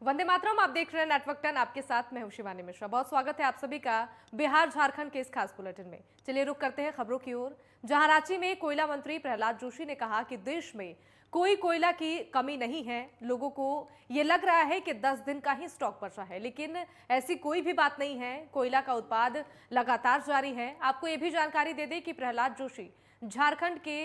वंदे मातरम। आप देख रहे हैं नेटवर्क 10। आपके साथ मैं हूं शिवानी मिश्रा। बहुत स्वागत है आप सभी का बिहार झारखंड के इस खास बुलेटिन में। चलिए रुक करते हैं खबरों की ओर, जहां रांची में कोयला मंत्री प्रहलाद जोशी ने कहा कि देश में कोई कोयला की कमी नहीं है। लोगों को ये लग रहा है कि 10 दिन का ही स्टॉक बचा है, लेकिन ऐसी कोई भी बात नहीं है। कोयला का उत्पाद लगातार जारी है। आपको ये भी जानकारी दे दें कि प्रहलाद जोशी झारखंड के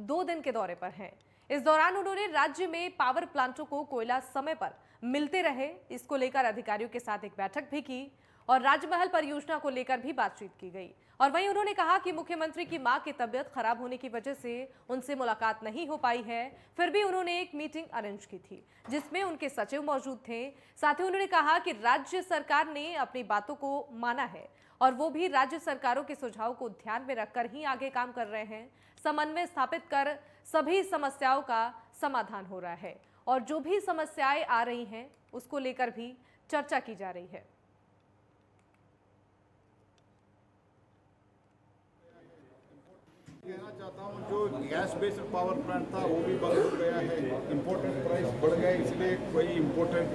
2 दिन के दौरे पर हैं। इस दौरान उन्होंने राज्य में पावर प्लांटों को कोयला समय पर मिलते रहे, इसको लेकर अधिकारियों के साथ एक बैठक भी की और राजमहल परियोजना को लेकर भी बातचीत की गई। और वहीं उन्होंने कहा कि मुख्यमंत्री की मां की तबीयत खराब होने की वजह से उनसे मुलाकात नहीं हो पाई है, फिर भी उन्होंने एक मीटिंग अरेंज की थी जिसमें उनके सचिव मौजूद थे। साथ ही उन्होंने कहा कि राज्य सरकार ने अपनी बातों को माना है और वो भी राज्य सरकारों के सुझाव को ध्यान में रखकर ही आगे काम कर रहे हैं। समन्वय स्थापित कर सभी समस्याओं का समाधान हो रहा है और जो भी समस्याएं आ रही हैं उसको लेकर भी चर्चा की जा रही है। कहना चाहता हूँ, जो गैस बेस्ड पावर प्लांट था वो भी बंद हो गया है। इम्पोर्टेंट प्राइस बढ़ गए, इसलिए कोई इम्पोर्टेंट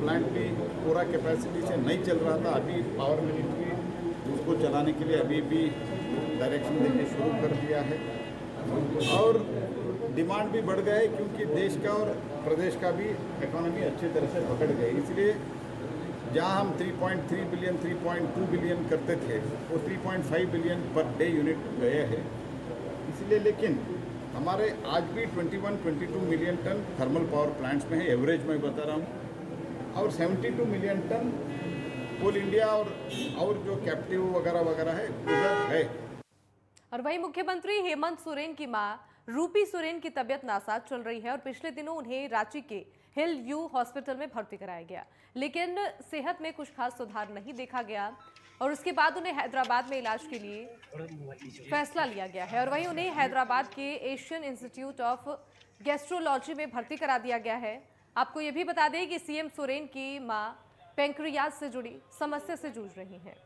प्लांट भी पूरा कैपेसिटी से नहीं चल रहा था। अभी पावर मिनिस्ट्री उसको चलाने के लिए अभी भी डायरेक्शन देने शुरू कर दिया है और डिमांड भी बढ़ गया है, क्योंकि देश का और प्रदेश का भी इकोनॉमी अच्छी तरह से पकड़ गई। इसलिए जहां हम 3.3 बिलियन 3.2 बिलियन करते थे वो 3.5 बिलियन पर डे यूनिट गए हैं। इसलिए लेकिन हमारे आज भी 21-22 million tonne thermal power plants में है, एवरेज मैं बता रहा हूँ, और 72 मिलियन टन कोल इंडिया और जो कैप्टिव वगैरह वगैरह है उधर है। और वहीं मुख्यमंत्री हेमंत सोरेन की मां रूपी सोरेन की तबियत नासाज चल रही है और पिछले दिनों उन्हें रांची के हिल यू हॉस्पिटल में भर्ती कराया गया, लेकिन सेहत में कुछ खास सुधार नहीं देखा गया और उसके बाद उन्हें हैदराबाद में इलाज के लिए फैसला लिया गया है। और वहीं उन्हें हैदराबाद के एशियन इंस्टीट्यूट ऑफ गैस्ट्रोलॉजी में भर्ती करा दिया गया है। आपको ये भी बता दें कि सीएम सोरेन की मां पैंक्रियाज से जुड़ी समस्या से जूझ रही हैं।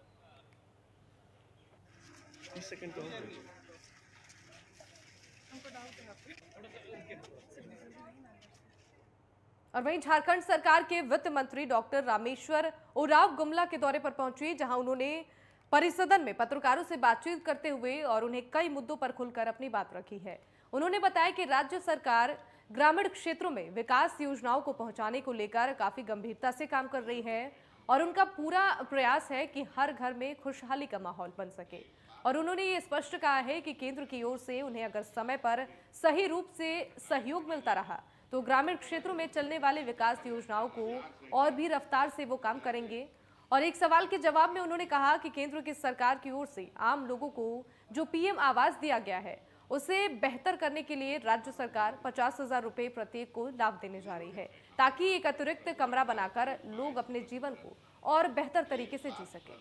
और वहीं झारखंड सरकार के वित्त मंत्री डॉक्टर रामेश्वर उरांव गुमला के दौरे पर पहुंचे, जहां उन्होंने परिसदन में पत्रकारों से बातचीत करते हुए और उन्हें कई मुद्दों पर खुलकर अपनी बात रखी है। उन्होंने बताया कि राज्य सरकार ग्रामीण क्षेत्रों में विकास योजनाओं को पहुंचाने को लेकर काफी गंभीरता से काम कर रही है और उनका पूरा प्रयास है कि हर घर में खुशहाली का माहौल बन सके। और उन्होंने ये स्पष्ट कहा है कि केंद्र की ओर से उन्हें अगर समय पर सही रूप से सहयोग मिलता रहा तो ग्रामीण क्षेत्रों में चलने वाले विकास योजनाओं को और भी रफ्तार से वो काम करेंगे। और एक सवाल के जवाब में उन्होंने कहा कि केंद्र की सरकार की ओर से आम लोगों को जो पीएम आवास दिया गया है उसे बेहतर करने के लिए राज्य सरकार 50,000 रुपए प्रत्येक को लाभ देने जा रही है, ताकि एक अतिरिक्त कमरा बनाकर लोग अपने जीवन को और बेहतर तरीके से जी सके।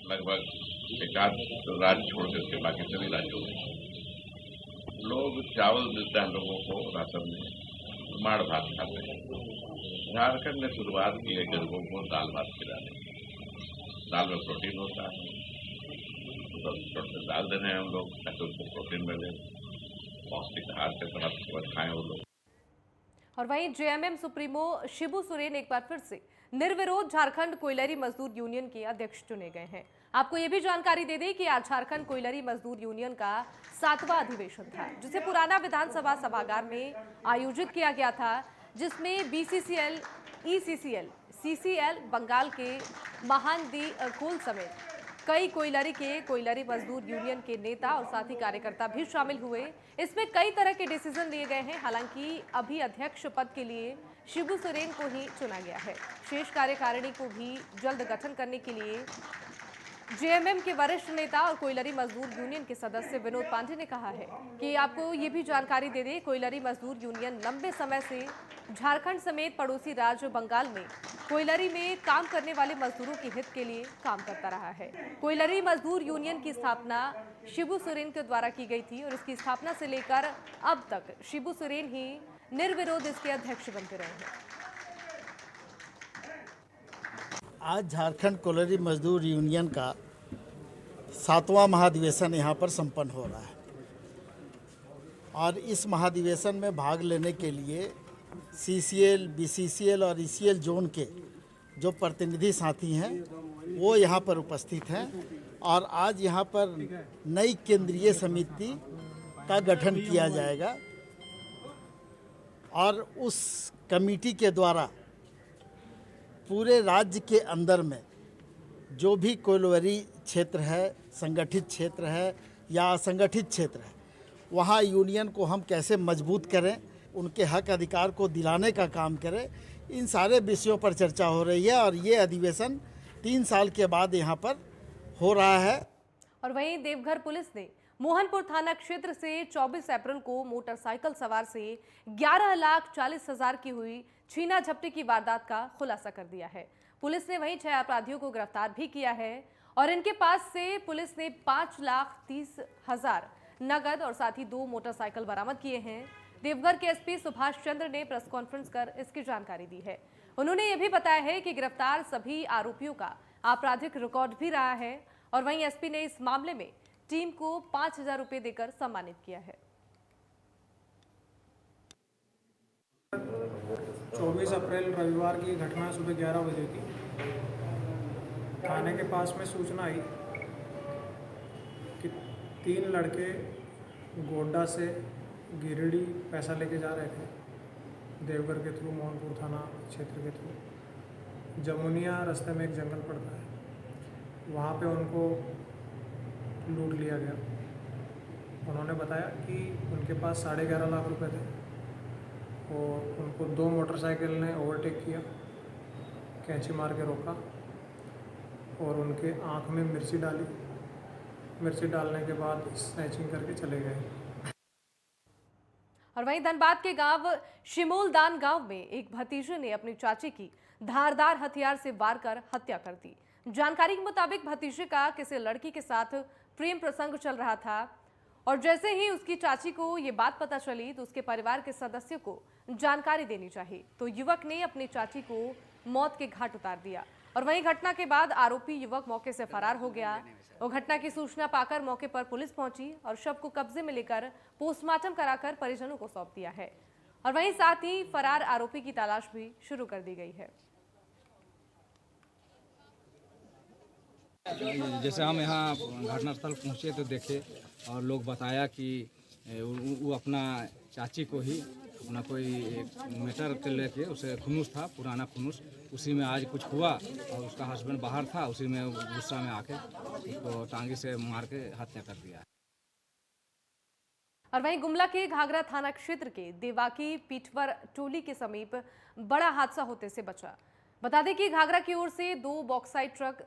लगभग एक आध राज्य छोड़ करके बाकी सभी राज्यों में लोग चावल मिलता है, लोगों को राशन में माड़ भात खाते हैं। झारखंड ने शुरुआत की है गरीबों को दाल भात खिलाने। दाल में प्रोटीन होता है, तो दाल दे रहे हैं हम लोग ताकि उनको प्रोटीन मिले, पौष्टिक आहार के तरफ खाएं वो लोग। और वहीं जेएमएम सुप्रीमो शिबू सोरेन एक बार फिर से निर्विरोध झारखंड कोयलरी मजदूर यूनियन के अध्यक्ष चुने गए हैं। आपको यह भी जानकारी दे दें कि आज झारखंड कोयलरी मजदूर यूनियन का 7वां अधिवेशन था, जिसे पुराना विधानसभा सभागार में आयोजित किया गया था, जिसमें बीसीसीएल, ईसीसीएल, सीसीएल, बंगाल के महानदी कोल समेत कई कोयलरी मजदूर यूनियन के नेता और साथ ही कार्यकर्ता भी शामिल हुए। इसमें कई तरह के डिसीजन लिए गए हैं। हालांकि अभी अध्यक्ष पद के लिए शिबू सोरेन को ही चुना गया है। शेष कार्यकारिणी को भी जल्द गठन करने के लिए जेएमएम के वरिष्ठ नेता और कोयलरी मजदूर यूनियन के सदस्य विनोद पांडे ने कहा है कि आपको ये भी जानकारी दे दें, कोयलरी मजदूर यूनियन लंबे समय से झारखंड समेत पड़ोसी राज्य बंगाल में कोयलरी में काम करने वाले मजदूरों के हित के लिए काम करता रहा है। कोयलरी मजदूर यूनियन की स्थापना शिबू सोरेन के द्वारा की गई थी और इसकी स्थापना से लेकर अब तक शिबू सोरेन ही निर्विरोध इसके अध्यक्ष बनते रहे हैं। आज झारखंड कोयलरी मजदूर यूनियन का 7वां महाधिवेशन यहाँ पर संपन्न हो रहा है। और इस महाधिवेशन में भाग लेने के लिए CCL, BCCL और ECL जोन के जो प्रतिनिधि साथी हैं वो यहाँ पर उपस्थित हैं और आज यहाँ पर नई केंद्रीय समिति का गठन किया जाएगा और उस कमेटी के द्वारा पूरे राज्य के अंदर में जो भी कोयलवरी क्षेत्र है, संगठित क्षेत्र है या असंगठित क्षेत्र है, वहाँ यूनियन को हम कैसे मजबूत करें, उनके हक अधिकार को दिलाने का काम करें, इन सारे विषयों पर चर्चा हो रही है और ये अधिवेशन 3 साल के बाद यहाँ पर हो रहा है। और वहीं देवघर पुलिस ने मोहनपुर थाना क्षेत्र से 24 अप्रैल को मोटरसाइकिल सवार से 11,40,000 की हुई छीना झपटी की वारदात का खुलासा कर दिया है। पुलिस ने वहीं 6 अपराधियों को गिरफ्तार भी किया है और इनके पास से पुलिस ने 5,30,000 नगद और साथ ही 2 मोटरसाइकिल बरामद किए हैं। देवघर के एसपी सुभाष चंद्र ने प्रेस कॉन्फ्रेंस कर इसकी जानकारी दी है। उन्होंने ये भी बताया है कि गिरफ्तार सभी आरोपियों का आपराधिक रिकॉर्ड भी रहा है और वहीं एसपी ने इस मामले में टीम को 5,000 रुपए देकर सम्मानित किया है। 24 अप्रैल रविवार की घटना सुबह 11 बजे की थाने के पास में सूचना आई कि 3 लड़के गोड्डा से गिरिडीह पैसा लेके जा रहे थे देवघर के थ्रू, मोहनपुर थाना क्षेत्र के थ्रू। जमुनिया रास्ते में एक जंगल पड़ता है, वहाँ पे उनको लूट लिया गया। उन्होंने बताया कि उनके पास 11.5 लाख रुपए थे और उनको 2 मोटरसाइकिल ने ओवरटेक किया, कैंची मार के रोका और उनके आँख में मिर्ची डाली। मिर्ची डालने के बाद स्नैचिंग करके चले गए। और वहीं धनबाद के गांव शिमोलदान गांव में एक भतीजे ने अपनी चाची की धारदार हथियार से वार कर हत्या कर दी। जानकारी के मुताबिक भतीजे का किसी लड़की के साथ प्रेम प्रसंग चल रहा था और जैसे ही उसकी चाची को ये बात पता चली तो उसके परिवार के सदस्यों को जानकारी देनी चाहिए, तो युवक ने अपनी चाची को मौत के घाट उतार दिया। और वहीं घटना के बाद आरोपी युवक मौके से फरार हो गया और घटना की सूचना पाकर मौके पर पुलिस पहुंची और शव को कब्जे में लेकर पोस्टमार्टम कराकर परिजनों को सौंप दिया है और वहीं साथ ही फरार आरोपी की तलाश भी शुरू कर दी गई है। जैसे हम यहाँ घटनास्थल पहुँचे तो देखे और लोग बताया कि वो अपना चाची को ही अपना कोई मैटर के लेके उसे खुनूस था, पुराना खुनूस, उसी में आज कुछ हुआ और उसका हस्बैंड बाहर था, उसी में गुस्सा में आके उसको टांगी से मार के हत्या कर दिया। और वहीं गुमला के घाघरा थाना क्षेत्र के देवाकी पीठवर टोली के समीप बड़ा हादसा होते से बचा। बता दें कि घाघरा की ओर से 2 बॉक्साइट ट्रक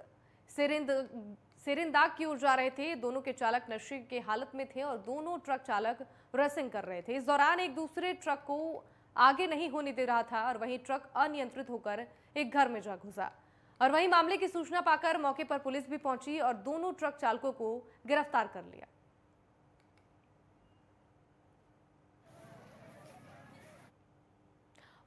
सेरिंदाग की ओर जा रहे थे। दोनों के चालक नशे के हालत में थे और दोनों ट्रक चालक रेसिंग कर रहे थे। इस दौरान एक दूसरे ट्रक को आगे नहीं होने दे रहा था और वहीं ट्रक अनियंत्रित होकर एक घर में जा घुसा और वहीं मामले की सूचना पाकर मौके पर पुलिस भी पहुंची और दोनों ट्रक चालकों को गिरफ्तार कर लिया।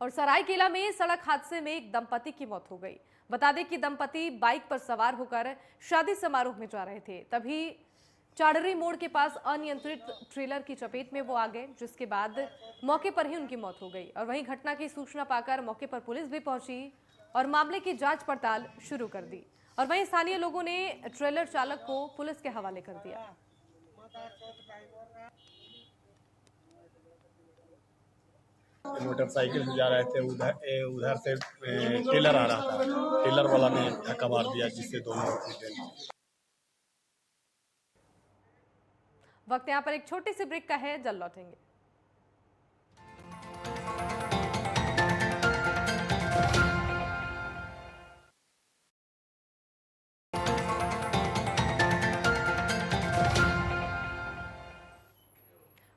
और सरायकेला में सड़क हादसे में एक दंपति की मौत हो गई। बता दें कि दंपति बाइक पर सवार होकर शादी समारोह में जा रहे थे, तभी चाड़री मोड़ के पास अनियंत्रित ट्रेलर की चपेट में वो आ गए, जिसके बाद मौके पर ही उनकी मौत हो गई और वहीं घटना की सूचना पाकर मौके पर पुलिस भी पहुंची और मामले की जांच पड़ताल शुरू कर दी और वहीं स्थानीय लोगों ने ट्रेलर चालक को पुलिस के हवाले कर दिया। मोटरसाइकिल से जा रहे थे, उधर से टेलर आ रहा था, टेलर वाला ने धक्का मार दिया जिससे दोनों एक्सीडेंट। वक्त यहाँ पर एक छोटी सी ब्रेक का है, जल्द लौटेंगे।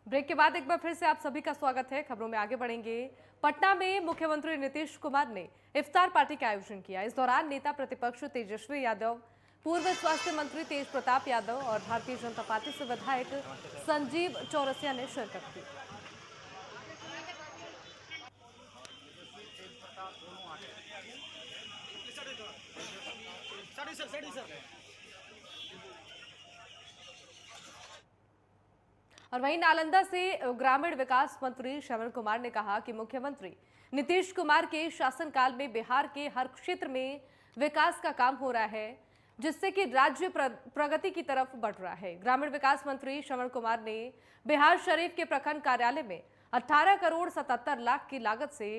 ब्रेक के बाद एक बार फिर से आप सभी का स्वागत है। खबरों में आगे बढ़ेंगे। पटना में मुख्यमंत्री नीतीश कुमार ने इफ्तार पार्टी का आयोजन किया। इस दौरान नेता प्रतिपक्ष तेजस्वी यादव, पूर्व स्वास्थ्य मंत्री तेज प्रताप यादव और भारतीय जनता पार्टी से विधायक संजीव चौरसिया ने शिरकत की। और वहीं नालंदा से ग्रामीण विकास मंत्री श्रवण कुमार ने कहा कि मुख्यमंत्री नीतीश कुमार के शासनकाल में बिहार के हर क्षेत्र में विकास का काम हो रहा है, जिससे कि राज्य प्रगति की तरफ बढ़ रहा है। ग्रामीण विकास मंत्री श्रवण कुमार ने बिहार शरीफ के प्रखंड कार्यालय में 18 करोड़ 77 लाख की लागत से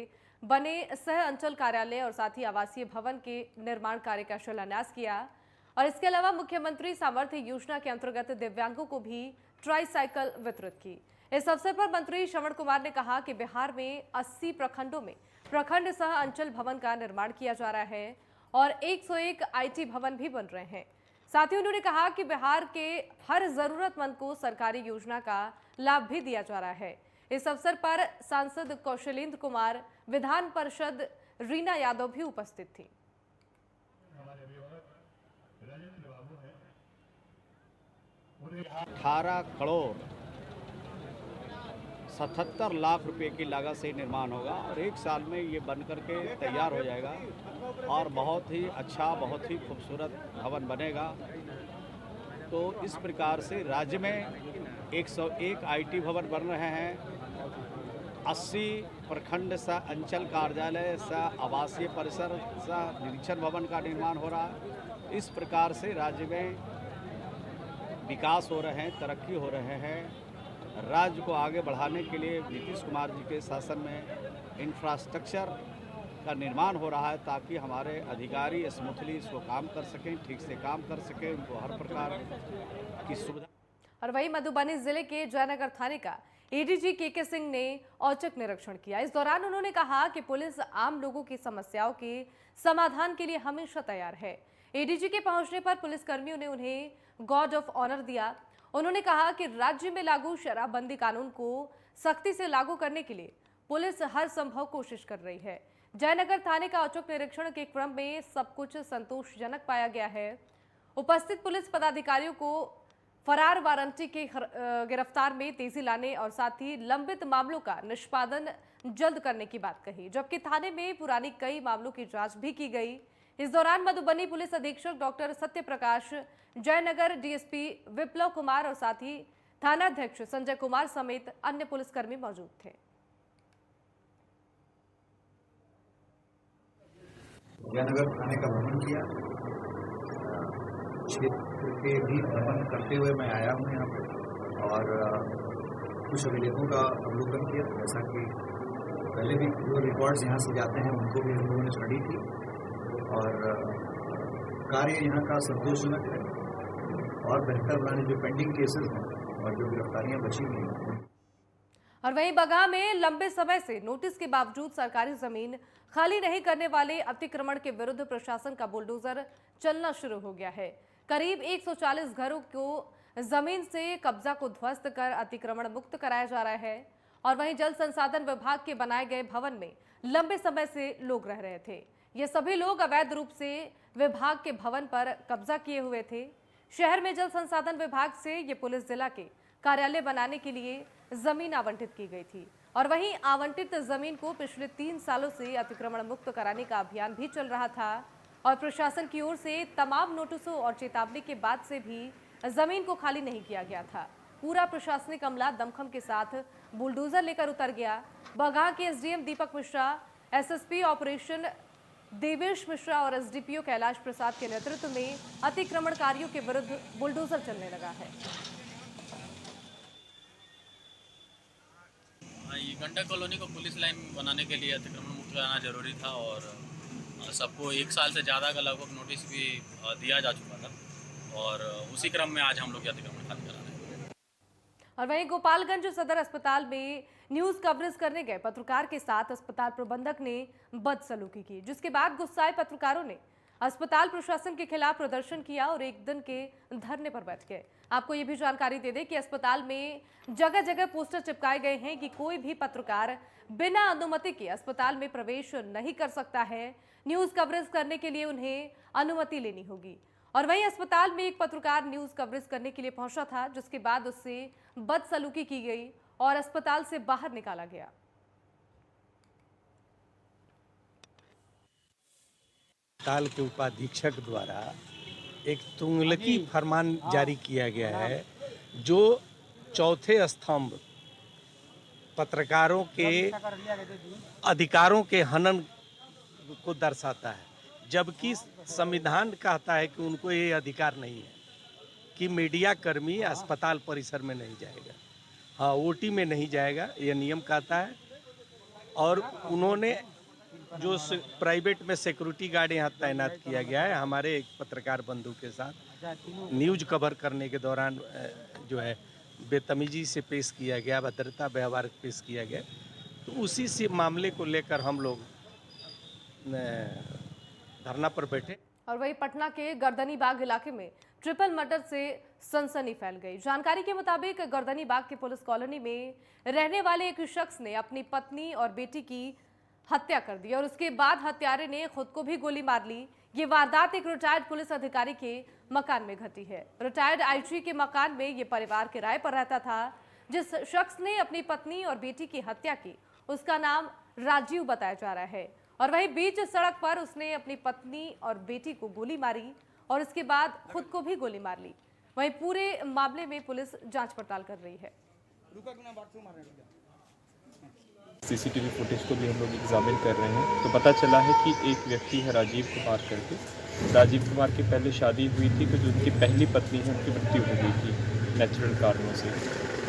बने सह अंचल कार्यालय और साथ ही आवासीय भवन के निर्माण कार्य का शिलान्यास किया। और इसके अलावा मुख्यमंत्री सामर्थ्य योजना के अंतर्गत दिव्यांगों को भी ट्राईसाइकिल वितरित की। इस अवसर पर मंत्री श्रवण कुमार ने कहा कि बिहार में 80 प्रखंडों में प्रखंड सह अंचल भवन का निर्माण किया जा रहा है और 101 IT भवन भी बन रहे हैं। साथ ही उन्होंने कहा कि बिहार के हर जरूरतमंद को सरकारी योजना का लाभ भी दिया जा रहा है। इस अवसर पर सांसद कौशलेंद्र कुमार, विधान परिषद रीना यादव भी उपस्थित थी। 18 करोड़ 77 लाख रुपए की लागत से निर्माण होगा और 1 साल में ये बन करके तैयार हो जाएगा और बहुत ही अच्छा, बहुत ही खूबसूरत भवन बनेगा। तो इस प्रकार से राज्य में 101 IT भवन बन रहे हैं, 80 प्रखंड सा अंचल कार्यालय सा आवासीय परिसर सा निरीक्षण भवन का निर्माण हो रहा है। इस प्रकार से राज्य में विकास हो रहे हैं, तरक्की हो रहे हैं। राज्य को आगे बढ़ाने के लिए नीतीश कुमार जी के शासन में इंफ्रास्ट्रक्चर का निर्माण हो रहा है ताकि हमारे अधिकारी स्मूथली इसको काम कर सकें, ठीक से काम कर सकें, उनको हर प्रकार की सुविधा। और वहीं मधुबनी जिले के जयनगर थाने का ADG KK सिंह ने औचक निरीक्षण किया। इस दौरान उन्होंने कहा कि पुलिस आम लोगों की समस्याओं के समाधान के लिए हमेशा तैयार है। ADG के पहुंचने पर पुलिसकर्मियों ने उन्हें गॉर्ड ऑफ ऑनर दिया। उन्होंने कहा कि राज्य में लागू शराबबंदी कानून को सख्ती से लागू करने के लिए पुलिस हर संभव कोशिश कर रही है। जयनगर थाने का औचक निरीक्षण के क्रम में सब कुछ संतोषजनक पाया गया है। उपस्थित पुलिस पदाधिकारियों को फरार वारंटी के गिरफ्तार में तेजी लाने और साथ ही लंबित मामलों का निष्पादन जल्द करने की बात कही, जबकि थाने में पुरानी कई मामलों की जांच भी की गई। इस दौरान मधुबनी पुलिस अधीक्षक डॉक्टर सत्य प्रकाश, जयनगर DSP विप्लव कुमार और साथ ही थानाध्यक्ष संजय कुमार समेत अन्य पुलिसकर्मी मौजूद थे। जयनगर थाने का भ्रमण किया, क्षेत्र के भी भ्रमण करते हुए मैं आया हूँ यहाँ पे और कुछ अभिलेखों का अवलोकन किया। जैसा कि पहले भी जो रिकॉर्ड्स यहाँ से जाते हैं उनको भी हम लोगों ने स्टडी की और कार्य यहाँ का संतोषजनक है और बेहतर बनाने जो पेंडिंग केसेस हैं और जो गिरफ्तारियाँ बची हुई हैं। और वहीं बगहा में लंबे समय से नोटिस के बावजूद सरकारी जमीन खाली नहीं करने वाले अतिक्रमण के विरुद्ध प्रशासन का बुलडोजर चलना शुरू हो गया है। करीब 140 घरों को जमीन से कब्जा को ध्वस्त कर अतिक्रमण मुक्त कराया जा रहा है। और वहीं जल संसाधन विभाग के बनाए गए भवन में लंबे समय से लोग रह रहे थे। ये सभी लोग अवैध रूप से विभाग के भवन पर कब्जा किए हुए थे। शहर में जल संसाधन विभाग से ये पुलिस जिला के कार्यालय बनाने के लिए जमीन आवंटित की गई थी और वहीं आवंटित जमीन को पिछले 3 सालों से अतिक्रमण मुक्त कराने का अभियान भी चल रहा था और प्रशासन की ओर से तमाम नोटिसों और चेतावनी के बाद से भी जमीन को खाली नहीं किया गया था। पूरा प्रशासनिक अमला दमखम के साथ बुलडोजर लेकर उतर गया। बगहा के SDM दीपक मिश्रा, SSP ऑपरेशन देवेश मिश्रा और SDPO कैलाश प्रसाद के नेतृत्व में अतिक्रमणकारियों के विरुद्ध बुलडोजर चलने लगा है। ये गंडक कॉलोनी को पुलिस लाइन बनाने के लिए अतिक्रमण मुक्त कराना जरूरी था और सबको 1 साल से ज़्यादा का लगभग नोटिस भी दिया जा चुका था और उसी क्रम में आज हम लोग अतिक्रमण खाली करा रहे हैं। और वहीं गोपालगंज सदर अस्पताल में न्यूज कवरेज करने गए पत्रकार के साथ अस्पताल प्रबंधक ने बदसलूकी की, जिसके बाद गुस्साए पत्रकारों ने अस्पताल प्रशासन के खिलाफ प्रदर्शन किया और 1 दिन के धरने पर बैठ गए। आपको ये भी जानकारी दे दें कि अस्पताल में जगह जगह पोस्टर चिपकाए गए हैं कि कोई भी पत्रकार बिना अनुमति के अस्पताल में प्रवेश नहीं कर सकता है। न्यूज कवरेज करने के लिए उन्हें अनुमति लेनी होगी। और वहीं अस्पताल में एक पत्रकार न्यूज कवरेज करने के लिए पहुंचा था, जिसके बाद उससे बदसलूकी की गई और अस्पताल से बाहर निकाला गया। अस्पताल के उपाधीक्षक द्वारा एक तुगलकी फरमान जारी किया गया है, जो चौथे स्तंभ पत्रकारों के अधिकारों के हनन को दर्शाता है, जबकि संविधान कहता है कि उनको ये अधिकार नहीं है कि मीडिया कर्मी अस्पताल परिसर में नहीं जाएगा, हाँ ओटी में नहीं जाएगा, ये नियम कहता है। और उन्होंने जो प्राइवेट में सिक्योरिटी गार्ड यहाँ तैनात किया गया है हमारे एक पत्रकार बंधु के साथ न्यूज कवर करने के दौरान जो है बेतमीजी से पेश किया गया, अभद्रता व्यवहार पेश किया गया, तो उसी से मामले को लेकर हम लोग धरना पर बैठे। और वही पटना के गर्दनी बाग इलाके में ट्रिपल मर्डर से सनसनी फैल गई। जानकारी के मुताबिक गर्दनी बाग की पुलिस कॉलोनी में रहने वाले एक शख्स ने अपनी पत्नी और बेटी की हत्या कर दी और उसके बाद हत्यारे ने खुद को भी गोली मार ली। ये वारदात एक रिटायर्ड पुलिस अधिकारी के मकान में घटी है। रिटायर्ड आईजी के मकान में ये परिवार किराए पर रहता था। जिस शख्स ने अपनी पत्नी और बेटी की हत्या की उसका नाम राजीव बताया जा रहा है और वही बीच सड़क पर उसने अपनी पत्नी और बेटी को गोली मारी और इसके बाद खुद को भी गोली मार ली। वहीं पूरे मामले में पुलिस जांच पड़ताल कर रही है। सीसीटीवी फुटेज को भी हम लोग एग्जामिन कर रहे हैं, तो पता चला है कि एक व्यक्ति है राजीव कुमार करके। राजीव कुमार की पहले शादी हुई थी, तो जो उनकी पहली पत्नी है उनकी मृत्यु हो गई थी नेचुरल कारणों से।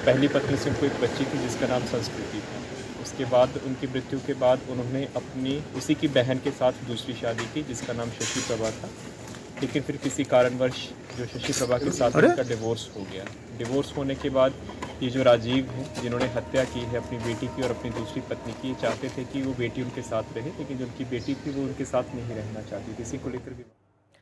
पहली पत्नी से उनको एक बच्ची थी जिसका नाम संस्कृति था। उसके बाद उनकी मृत्यु के बाद उन्होंने अपनी उसी की बहन के साथ दूसरी शादी की जिसका नाम शशि प्रभा था, लेकिन फिर किसी कारणवश जो शशि प्रभा के साथ उनका डिवोर्स हो गया। डिवोर्स होने के बाद ये जो राजीव हैं जिन्होंने हत्या की है अपनी बेटी की और अपनी दूसरी पत्नी की, चाहते थे कि वो बेटी उनके साथ रहे, लेकिन जो उनकी बेटी थी वो उनके साथ नहीं रहना चाहती थी, इसी को लेकर भी।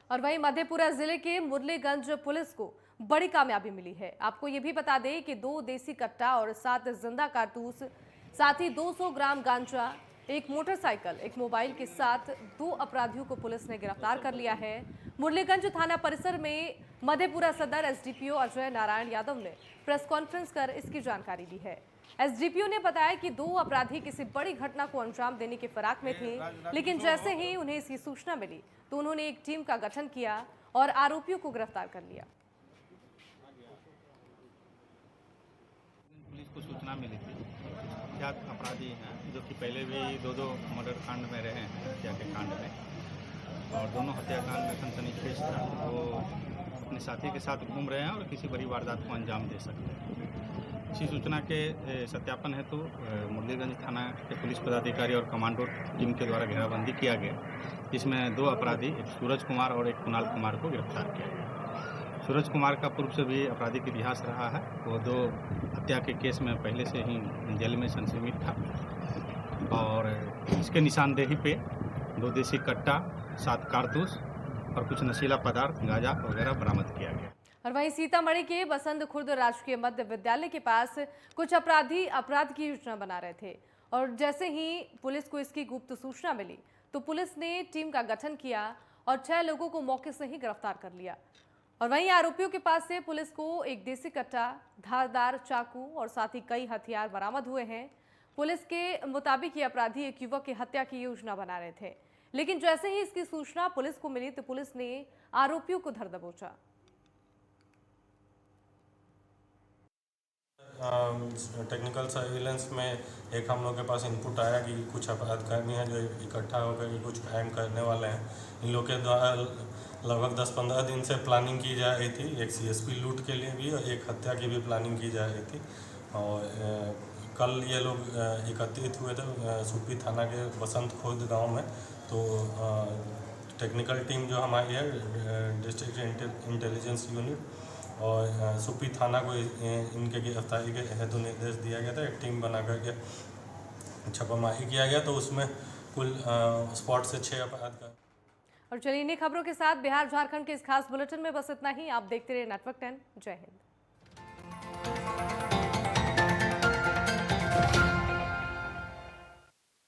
और वहीं मधेपुरा जिले के मुरलीगंज पुलिस को बड़ी कामयाबी मिली है। आपको ये भी बता दें कि 2 देसी कट्टा और 7 जिंदा कारतूस, साथ ही 200 ग्राम गांजा, एक मोटरसाइकिल, एक मोबाइल के साथ 2 अपराधियों को पुलिस ने गिरफ्तार कर लिया है। मुरलीगंज थाना परिसर में मधेपुरा सदर एसडीपीओ अजय नारायण यादव ने प्रेस कॉन्फ्रेंस कर इसकी जानकारी दी है। एसडीपीओ ने बताया कि 2 अपराधी किसी बड़ी घटना को अंजाम देने के फिराक में थे, लेकिन जैसे ही उन्हें इसकी सूचना मिली तो उन्होंने एक टीम का गठन किया और आरोपियों को गिरफ्तार कर लिया। पुलिस को सूचना मिली थी कुख्यात अपराधी हैं जो कि पहले भी 2 मर्डर कांड में रहे हैं, हत्या के कांड में, और दोनों हत्याकांड में सनसनीखेज था। वो अपने साथी के साथ घूम रहे हैं और किसी बड़ी वारदात को अंजाम दे सकते हैं। इसी सूचना के सत्यापन हेतु मुरलीगंज थाना के पुलिस पदाधिकारी और कमांडो टीम के द्वारा घेराबंदी किया गया। इसमें 2 अपराधी, एक सूरज कुमार और एक कुणाल कुमार को गिरफ्तार किया गया। सूरज कुमार का पूर्व से भी आपराधिक इतिहास रहा है। वो 2 हत्या के केस में पहले से ही जेल में संक्रमित था और इसके निशानदेही पे 2 देसी कट्टा, 7 कारतूस और कुछ नशीला पदार्थ, गांजा वगैरह बरामद किया गया। और वहीं सीतामढ़ी के बसंत खुर्द राजकीय मध्य विद्यालय के पास कुछ अपराधी अपराध की योजना बना रहे थे और जैसे ही पुलिस को इसकी गुप्त सूचना मिली तो पुलिस ने टीम का गठन किया और 6 लोगों को मौके से ही गिरफ्तार कर लिया। और वहीं आरोपियों के पास से पुलिस को एक देसी कट्टा, धारदार चाकू और साथ ही कई हथियार बरामद हुए हैं। पुलिस के मुताबिक ये अपराधी एक युवक की हत्या की योजना बना रहे थे, लेकिन जैसे ही इसकी सूचना पुलिस को मिली तो पुलिस ने आरोपियों को धर दबोचा। टेक्निकल सर्विलेंस में एक हम लोग के पास इनपुट आया कि कुछ अपराधकर्मी हैं जो इकट्ठा होकर कुछ क्राइम करने वाले हैं। इन लोग के द्वारा लगभग 10-15 दिन से प्लानिंग की जा रही थी, एक सीएसपी लूट के लिए भी और एक हत्या की भी प्लानिंग की जा रही थी। और कल ये लोग एकत्रित हुए थे सुपी थाना के बसंत खुर्द गांव में। तो टेक्निकल टीम जो हमारी है, डिस्ट्रिक्ट इंटेलिजेंस यूनिट और सुपी थाना को इनके गिरफ्तारी के हेतु निर्देश दिया गया था। एक टीम बना करके छापामारी किया गया, तो उसमें कुल स्पॉट से 6 अपराध का। और चलिए इन्हीं खबरों के साथ बिहार झारखंड के इस खास बुलेटिन में बस इतना ही। आप देखते रहिए नेटवर्क 10। जय हिंद।